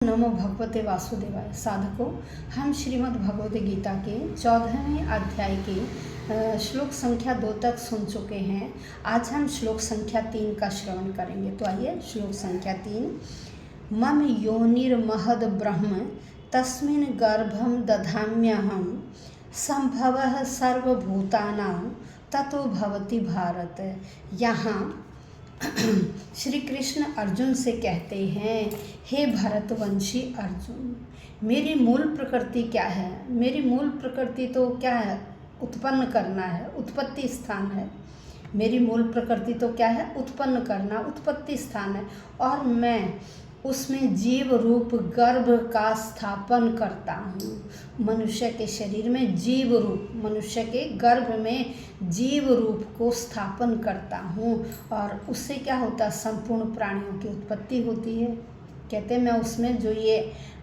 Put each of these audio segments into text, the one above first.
नमो भगवते वासुदेवाय। साधकों, हम श्रीमद् भगवद गीता के 14वें अध्याय के श्लोक संख्या 2 तक सुन चुके हैं। आज हम श्लोक संख्या 3 का श्रवण करेंगे। तो आइए, श्लोक संख्या 3। मम योनिर्महद ब्रह्म तस्मिन् गर्भं दधाम्यहं संभवः सर्वभूतानां ततो भवति भारत। यहाँ श्री कृष्ण अर्जुन से कहते हैं, हे भरतवंशी अर्जुन, मेरी मूल प्रकृति क्या है? मेरी मूल प्रकृति तो क्या है? उत्पन्न करना है, उत्पत्ति स्थान है। मेरी मूल प्रकृति तो क्या है? उत्पन्न करना, उत्पत्ति स्थान है। और मैं उसमें जीव रूप गर्भ का स्थापन करता हूँ। मनुष्य के शरीर में जीव रूप, मनुष्य के गर्भ में जीव रूप को स्थापन करता हूँ। और उससे क्या होता है? संपूर्ण प्राणियों की उत्पत्ति होती है। कहते हैं मैं उसमें जो ये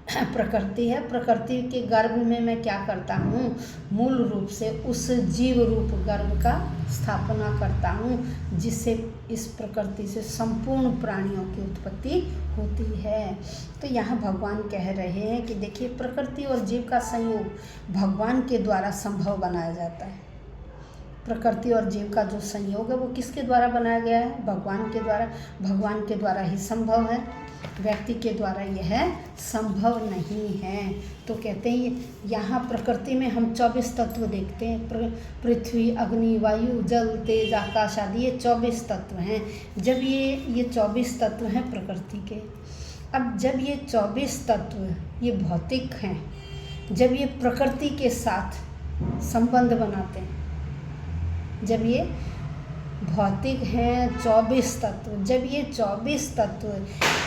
प्रकृति है, प्रकृति के गर्भ में मैं क्या करता हूँ? मूल रूप से उस जीव रूप गर्भ का स्थापना करता हूँ, जिससे इस प्रकृति से संपूर्ण प्राणियों की उत्पत्ति होती है। तो यहाँ भगवान कह रहे हैं कि देखिए, प्रकृति और जीव का संयोग भगवान के द्वारा संभव बनाया जाता है। प्रकृति और जीव का जो संयोग है वो किसके द्वारा बनाया गया है? भगवान के द्वारा। भगवान के द्वारा ही संभव है, व्यक्ति के द्वारा यह संभव नहीं है। तो कहते हैं यहाँ प्रकृति में हम 24 तत्व देखते हैं। पृथ्वी, अग्नि, वायु, जल, तेज, आकाश आदि, ये 24 तत्व हैं। जब ये 24 तत्व हैं प्रकृति के। अब जब ये 24 तत्व ये भौतिक हैं, जब ये प्रकृति के साथ संबंध बनाते हैं, जब ये भौतिक हैं 24 तत्व, जब ये 24 तत्व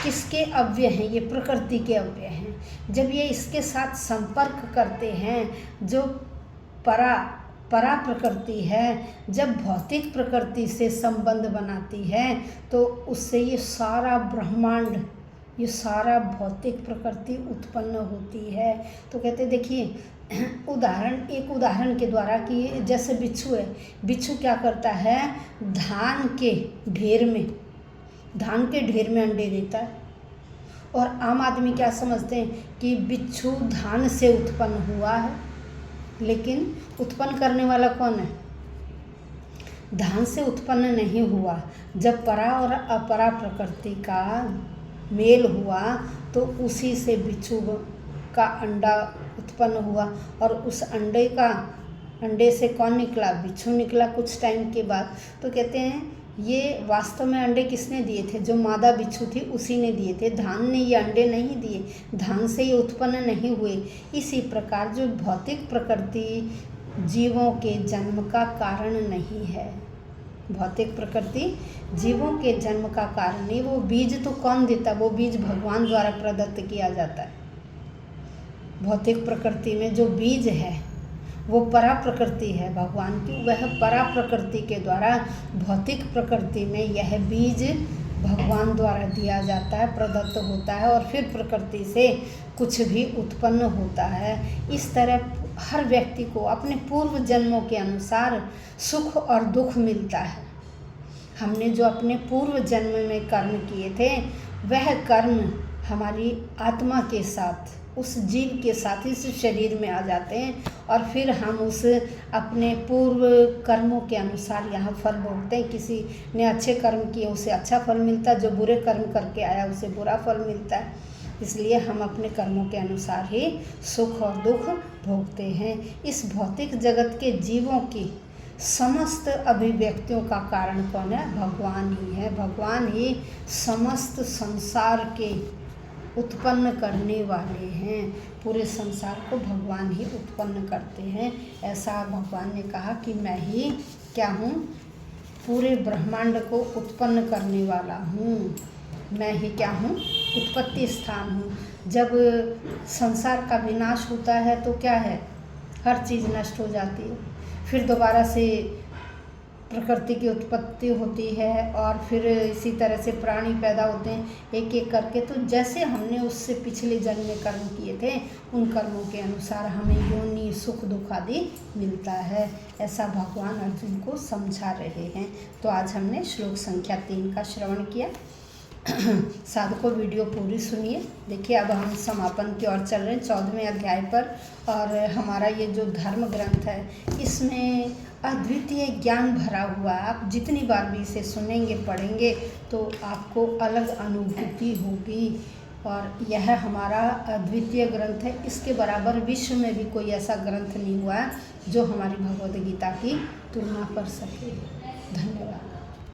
किसके अव्यय हैं? ये प्रकृति के अव्यय हैं। जब ये इसके साथ संपर्क करते हैं, जो परा प्रकृति है, जब भौतिक प्रकृति से संबंध बनाती है, तो उससे ये सारा ब्रह्मांड, ये सारा भौतिक प्रकृति उत्पन्न होती है। तो कहते देखिए, एक उदाहरण के द्वारा कि जैसे बिच्छू है। बिच्छू क्या करता है? धान के ढेर में अंडे देता है। और आम आदमी क्या समझते हैं कि बिच्छू धान से उत्पन्न हुआ है, लेकिन उत्पन्न करने वाला कौन है? धान से उत्पन्न नहीं हुआ। जब परा और अपरा प्रकृति का मेल हुआ तो उसी से बिच्छू का अंडा उत्पन्न हुआ। और उस अंडे से कौन निकला? बिच्छू निकला कुछ टाइम के बाद। तो कहते हैं ये वास्तव में अंडे किसने दिए थे? जो मादा बिच्छू थी उसी ने दिए थे। धान ने ये अंडे नहीं दिए, धान से ये उत्पन्न नहीं हुए। इसी प्रकार जो भौतिक प्रकृति जीवों के जन्म का कारण नहीं है। भौतिक प्रकृति जीवों के जन्म का कारण नहीं। वो बीज तो कौन देता? वो बीज भगवान द्वारा प्रदत्त किया जाता है। भौतिक प्रकृति में जो बीज है वो परा प्रकृति है भगवान की। वह परा प्रकृति के द्वारा भौतिक प्रकृति में यह बीज भगवान द्वारा दिया जाता है, प्रदत्त होता है, और फिर प्रकृति से कुछ भी उत्पन्न होता है। इस तरह हर व्यक्ति को अपने पूर्व जन्मों के अनुसार सुख और दुख मिलता है। हमने जो अपने पूर्व जन्म में कर्म किए थे, वह कर्म हमारी आत्मा के साथ, उस जीव के साथ इस शरीर में आ जाते हैं, और फिर हम उस अपने पूर्व कर्मों के अनुसार यहाँ फल भोगते हैं। किसी ने अच्छे कर्म किए उसे अच्छा फल मिलता है, जो बुरे कर्म करके आया उसे बुरा फल मिलता है। इसलिए हम अपने कर्मों के अनुसार ही सुख और दुख भोगते हैं। इस भौतिक जगत के जीवों की समस्त अभिव्यक्तियों का कारण कौन है? भगवान ही है। भगवान ही समस्त संसार के उत्पन्न करने वाले हैं। पूरे संसार को भगवान ही उत्पन्न करते हैं। ऐसा भगवान ने कहा कि मैं ही क्या हूँ? पूरे ब्रह्मांड को उत्पन्न करने वाला हूँ। मैं ही क्या हूँ? उत्पत्ति स्थान हूँ। जब संसार का विनाश होता है तो क्या है? हर चीज़ नष्ट हो जाती है, फिर दोबारा से प्रकृति की उत्पत्ति होती है, और फिर इसी तरह से प्राणी पैदा होते हैं एक एक करके। तो जैसे हमने उससे पिछले जन्म में कर्म किए थे, उन कर्मों के अनुसार हमें योनि, सुख, दुख आदि मिलता है। ऐसा भगवान अर्जुन को समझा रहे हैं। तो आज हमने श्लोक संख्या 3 का श्रवण किया। साधकों वीडियो पूरी सुनिए। देखिए अब हम समापन की ओर चल रहे हैं 14वें अध्याय पर। और हमारा ये जो धर्म ग्रंथ है इसमें अद्वितीय ज्ञान भरा हुआ है। आप जितनी बार भी इसे सुनेंगे पढ़ेंगे तो आपको अलग अनुभूति होगी। और यह हमारा अद्वितीय ग्रंथ है। इसके बराबर विश्व में भी कोई ऐसा ग्रंथ नहीं हुआ है जो हमारी भगवद गीता की तुलना कर सके। धन्यवाद।